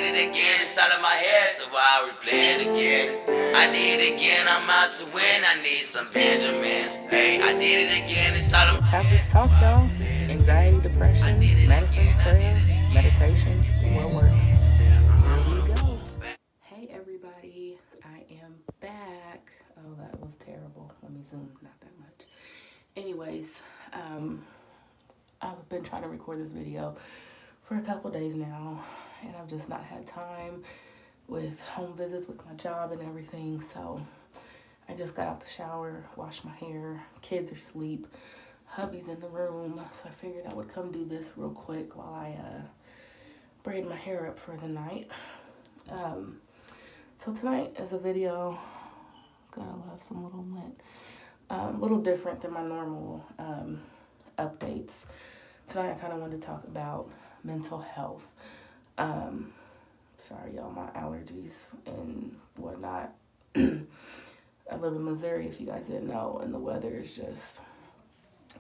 did it again, it's all in my head, so I'll replay it again. I did it again, I'm out to win, I need some Benjamins. Hey, I did it again, it's all in my Have head, this so talk, I'll y'all. replay it Anxiety, again. I depression, did it medicine, again, I did prayer, it again. meditation, what works. Here we go. Hey, everybody. I am back. Oh, that was terrible. Let me zoom. Not that much. Anyways, I've been trying to record this video for a couple days now, and I've just not had time with home visits with my job and everything. So I just got out the shower, washed my hair, kids are asleep, hubby's in the room, so I figured I would come do this real quick while I braid my hair up for the night. So tonight is a video, gotta love some little lint, a little different than my normal updates. Tonight I kind of wanted to talk about mental health. Sorry y'all, my allergies and whatnot. I live in Missouri, if you guys didn't know, and the weather is just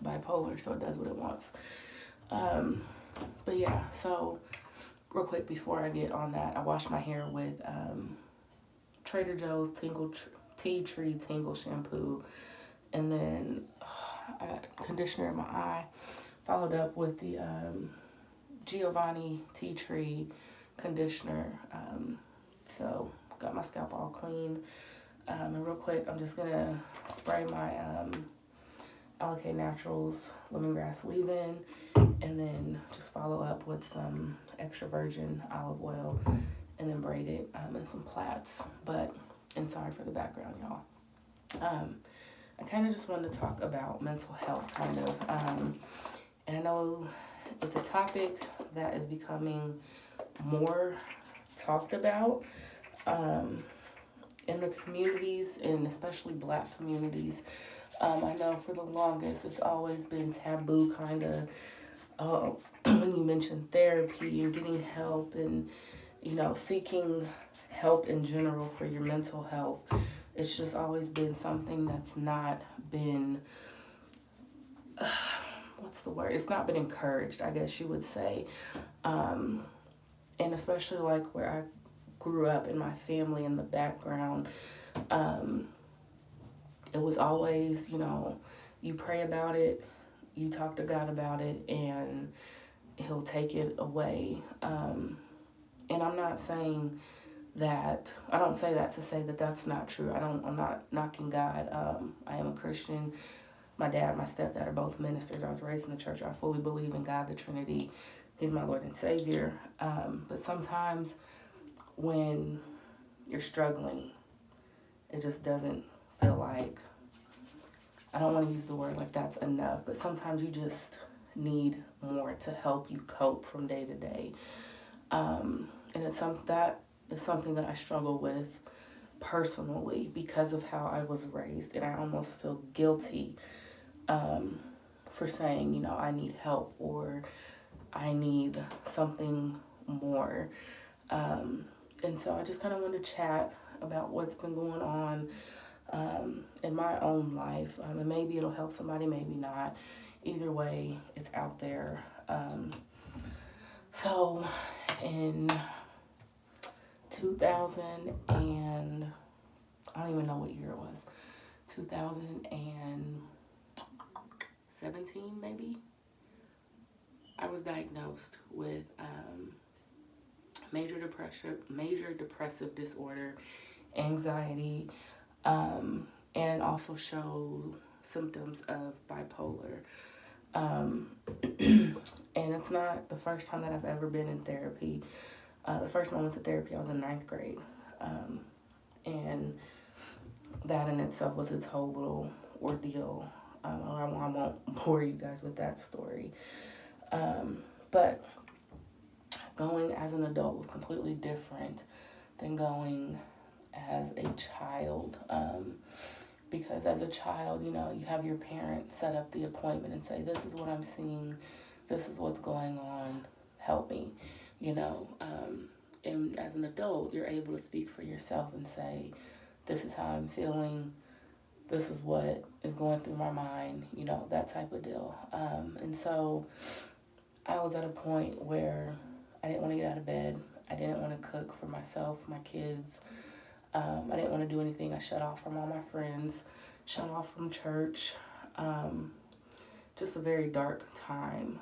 bipolar, so it does what it wants. But yeah, so real quick before I get on that, I washed my hair with Trader Joe's Tea Tree Tingle shampoo, and then I got conditioner in my eye. Followed up with the Giovanni Tea Tree conditioner. So got my scalp all clean. And real quick, I'm just gonna spray my Loc Naturals lemongrass leave-in, and then just follow up with some extra virgin olive oil, and then braid it in some plaits. And sorry for the background, y'all. I kind of just wanted to talk about mental health, kind of. And I know it's a topic that is becoming more talked about in the communities, and especially Black communities. I know for the longest it's always been taboo, kind of, when you mention therapy and getting help and, seeking help in general for your mental health. It's just always been something that's not been, what's the word? It's not been encouraged, I guess you would say. And especially like where I grew up in my family in the background, it was always, you pray about it, you talk to God about it, and He'll take it away. And I'm not saying that, I don't say that to say that that's not true. I'm not knocking God. I am a Christian. My dad, my stepdad are both ministers. I was raised in the church. I fully believe in God, the Trinity. He's my Lord and Savior. But sometimes when you're struggling, it just doesn't feel like, I don't want to use the word like that's enough, but sometimes you just need more to help you cope from day to day. And that is something that I struggle with personally because of how I was raised, and I almost feel guilty for saying, I need help or I need something more. And so I just kind of want to chat about what's been going on in my own life. And maybe it'll help somebody, maybe not. Either way, it's out there. So in 2000 and I don't even know what year it was, 2017 maybe, I was diagnosed with major depressive disorder, anxiety, and also show symptoms of bipolar. And it's not the first time that I've ever been in therapy. The first time I went to therapy, I was in 9th grade. And that in itself was a total ordeal. I won't bore you guys with that story. But going as an adult was completely different than going as a child. Because as a child, you have your parents set up the appointment and say, this is what I'm seeing, this is what's going on, help me, and as an adult, you're able to speak for yourself and say, this is how I'm feeling, this is what is going through my mind, that type of deal. And so I was at a point where I didn't want to get out of bed. I didn't want to cook for myself, my kids. I didn't want to do anything. I shut off from all my friends, shut off from church. Just a very dark time.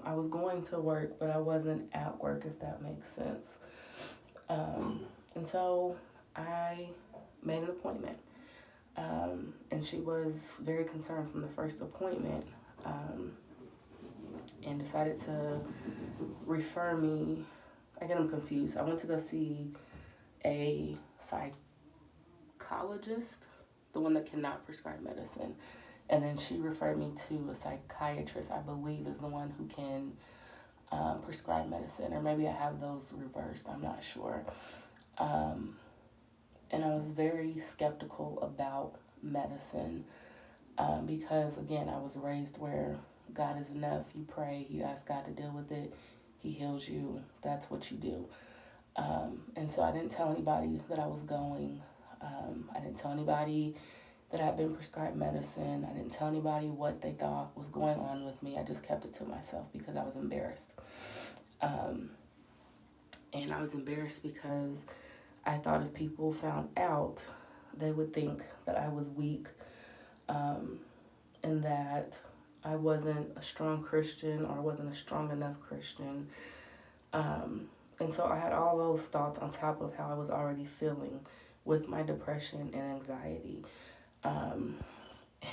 I was going to work, but I wasn't at work, if that makes sense. And so I made an appointment. And she was very concerned from the first appointment, and decided to refer me. I get them confused. I went to go see a psychologist, the one that cannot prescribe medicine. And then she referred me to a psychiatrist, I believe is the one who can prescribe medicine. Or maybe I have those reversed, I'm not sure. And I was very skeptical about medicine because, again, I was raised where God is enough. You pray, you ask God to deal with it, He heals you. That's what you do. And so I didn't tell anybody that I was going. I didn't tell anybody that I had been prescribed medicine. I didn't tell anybody what they thought was going on with me. I just kept it to myself because I was embarrassed. And I was embarrassed because I thought if people found out, they would think that I was weak, and that I wasn't a strong Christian or wasn't a strong enough Christian. And so I had all those thoughts on top of how I was already feeling with my depression and anxiety.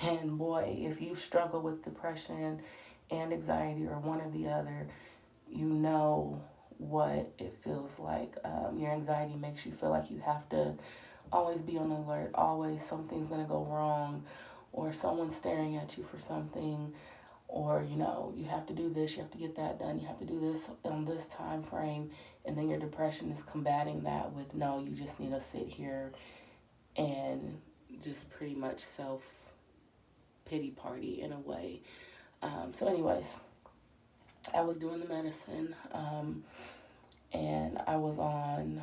And boy, if you struggle with depression and anxiety or one or the other, you know what it feels like. Your anxiety makes you feel like you have to always be on alert, always something's going to go wrong, or someone's staring at you for something, or, you know, you have to do this, you have to get that done, you have to do this on this time frame, and then your depression is combating that with, no, you just need to sit here and just pretty much self-pity party in a way. So anyways, I was doing the medicine, and I was on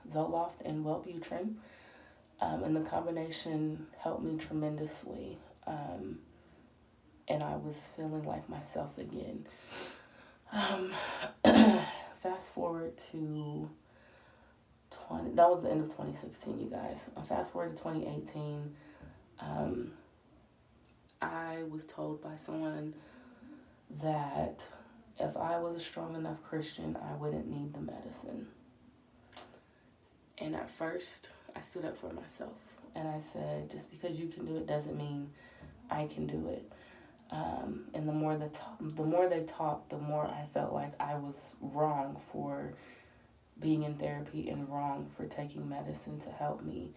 Zoloft and Wellbutrin, and the combination helped me tremendously, and I was feeling like myself again. Fast forward to that was the end of 2016, you guys. Fast forward to 2018, I was told by someone that if I was a strong enough Christian, I wouldn't need the medicine. And at first, I stood up for myself. And I said, just because you can do it doesn't mean I can do it. And the more they talked, the more I felt like I was wrong for being in therapy and wrong for taking medicine to help me.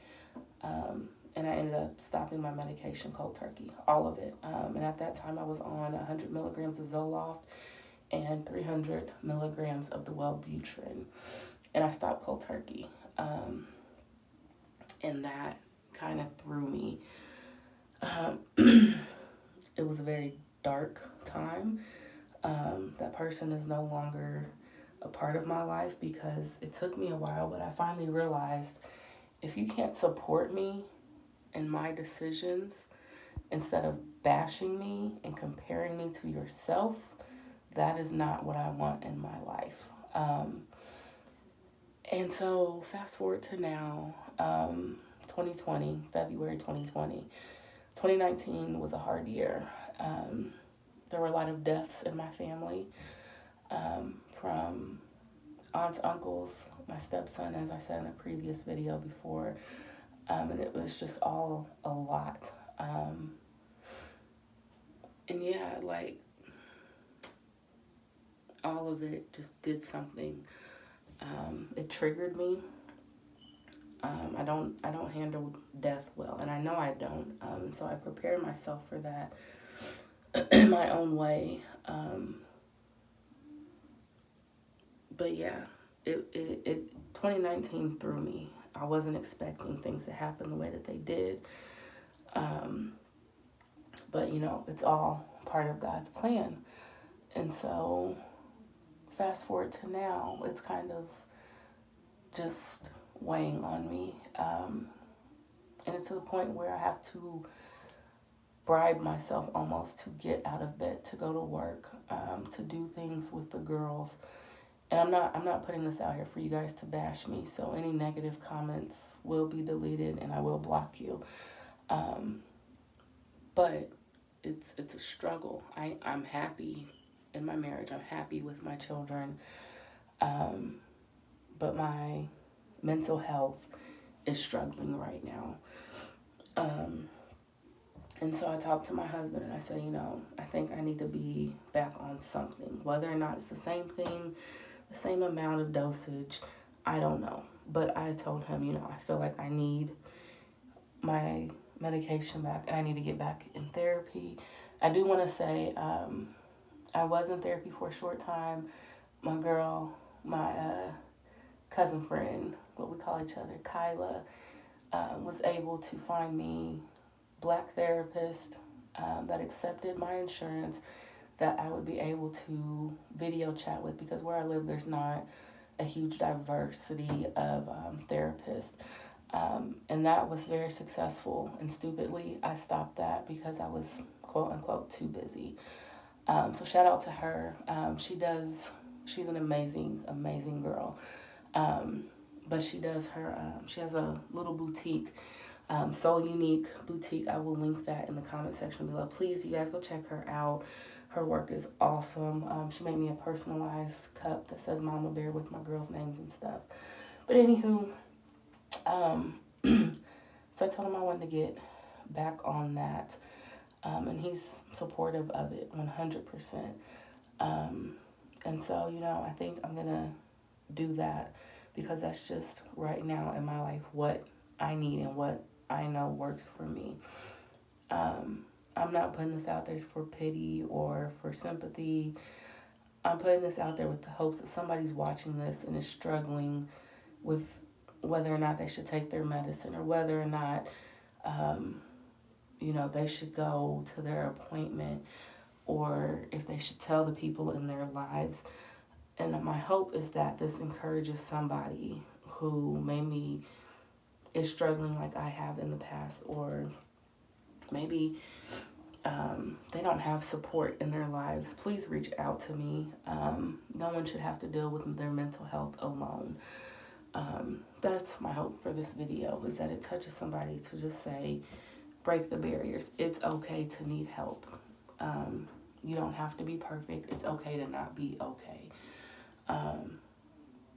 And I ended up stopping my medication cold turkey, all of it. And at that time, I was on 100 milligrams of Zoloft and 300 milligrams of the Wellbutrin. And I stopped cold turkey. And that kind of threw me. It was a very dark time. That person is no longer a part of my life because it took me a while, but I finally realized if you can't support me in my decisions instead of bashing me and comparing me to yourself, that is not what I want in my life. And so fast forward to now, 2020, February 2020. 2019 was a hard year. There were a lot of deaths in my family, from aunts, uncles, my stepson, as I said in a previous video before, and it was just all a lot. And yeah, like, all of it just did something. It triggered me. I don't handle death well, and I know I don't. And so I prepared myself for that in my own way. But yeah, it 2019 threw me. I wasn't expecting things to happen the way that they did. But you know, it's all part of God's plan. And so fast forward to now, it's kind of just weighing on me. And it's to the point where I have to bribe myself almost to get out of bed, to go to work, to do things with the girls. And I'm not putting this out here for you guys to bash me. So any negative comments will be deleted and I will block you. Um, but it's a struggle. I'm happy in my marriage. I'm happy with my children. Um, but my mental health is struggling right now. Um, and so I talked to my husband and I said, you know, I think I need to be back on something. Whether or not it's the same thing, the same amount of dosage, I don't know. But I told him, you know, I feel like I need my medication back and I need to get back in therapy. I do want to say I was in therapy for a short time. My girl, my cousin friend, what we call each other, Kyla, was able to find me black therapist that accepted my insurance that I would be able to video chat with, because where I live there's not a huge diversity of therapists. And that was very successful, and stupidly I stopped that because I was quote unquote too busy. So shout out to her. She's an amazing girl. But she does her, she has a little boutique, Soul Unique Boutique. I will link that in the comment section below. Please, you guys go check her out. Her work is awesome. She made me a personalized cup that says Mama Bear with my girls' names and stuff. But anywho, so I told him I wanted to get back on that. And he's supportive of it 100%. And so, you know, I think I'm going to do that because that's just right now in my life what I need and what I know works for me. I'm not putting this out there for pity or for sympathy. I'm putting this out there with the hopes that somebody's watching this and is struggling with whether or not they should take their medicine or whether or not, you know, they should go to their appointment or if they should tell the people in their lives. And my hope is that this encourages somebody who maybe is struggling like I have in the past, or maybe they don't have support in their lives. Please reach out to me. No one should have to deal with their mental health alone. That's my hope for this video, is that it touches somebody to just say, break the barriers. It's okay to need help. You don't have to be perfect. It's okay to not be okay.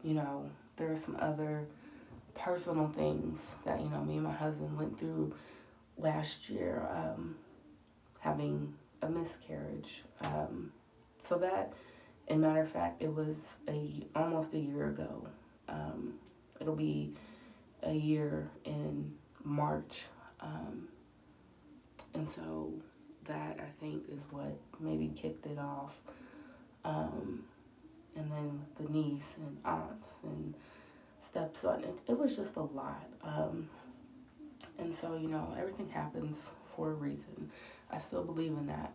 You know, there are some other personal things that, you know, me and my husband went through last year, having a miscarriage. So that, in matter of fact, it was almost a year ago. It'll be a year in March. And so that, I think, is what maybe kicked it off. And then the niece and aunts and stepson, it was just a lot. And so, you know, everything happens for a reason. I still believe in that.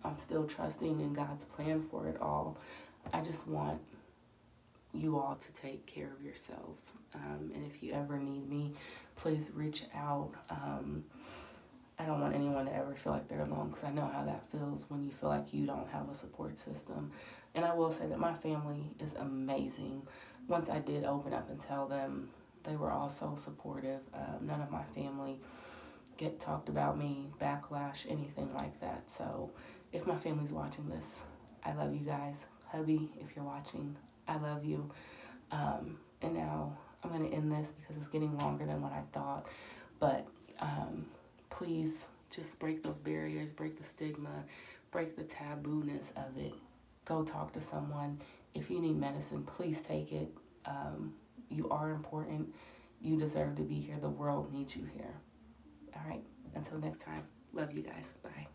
I'm still trusting in God's plan for it all. I just want you all to take care of yourselves. And if you ever need me, please reach out. I don't want anyone to ever feel like they're alone, because I know how that feels when you feel like you don't have a support system. And I will say that my family is amazing. Once I did open up and tell them, they were all so supportive. None of my family talked about me, backlash, anything like that. So if my family's watching this, I love you guys. Hubby, if you're watching, I love you. And now I'm going to end this because it's getting longer than what I thought. But please just break those barriers, break the stigma, break the taboo-ness of it. Go talk to someone. If you need medicine, please take it. You are important. You deserve to be here. The world needs you here. All right. Until next time. Love you guys. Bye.